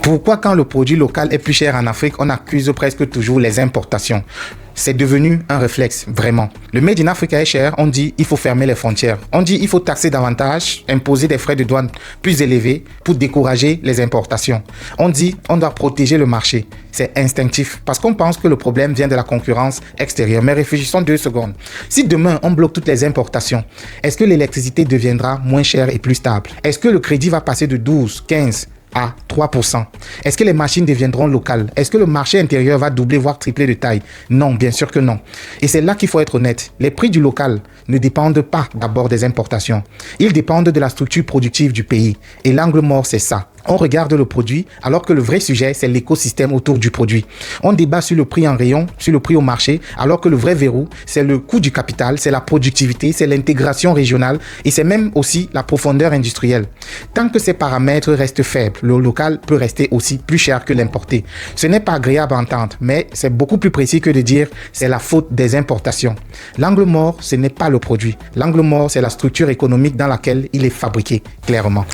Pourquoi quand le produit local est plus cher en Afrique, on accuse presque toujours les importations? C'est devenu un réflexe, vraiment. Le Made in Africa est cher, on dit il faut fermer les frontières. On dit il faut taxer davantage, imposer des frais de douane plus élevés pour décourager les importations. On dit on doit protéger le marché. C'est instinctif parce qu'on pense que le problème vient de la concurrence extérieure. Mais réfléchissons 2 secondes. Si demain on bloque toutes les importations, est-ce que l'électricité deviendra moins chère et plus stable? Est-ce que le crédit va passer de 12, 15 à 3%? Est-ce que les machines deviendront locales? Est-ce que le marché intérieur va doubler, voire tripler de taille? Non, bien sûr que non. Et c'est là qu'il faut être honnête. Les prix du local ne dépendent pas d'abord des importations. Ils dépendent de la structure productive du pays. Et l'angle mort, c'est ça. On regarde le produit, alors que le vrai sujet, c'est l'écosystème autour du produit. On débat sur le prix en rayon, sur le prix au marché, alors que le vrai verrou, c'est le coût du capital, c'est la productivité, c'est l'intégration régionale et c'est même aussi la profondeur industrielle. Tant que ces paramètres restent faibles, le local peut rester aussi plus cher que l'importé. Ce n'est pas agréable à entendre, mais c'est beaucoup plus précis que de dire c'est la faute des importations. L'angle mort, ce n'est pas le produit. L'angle mort, c'est la structure économique dans laquelle il est fabriqué, clairement.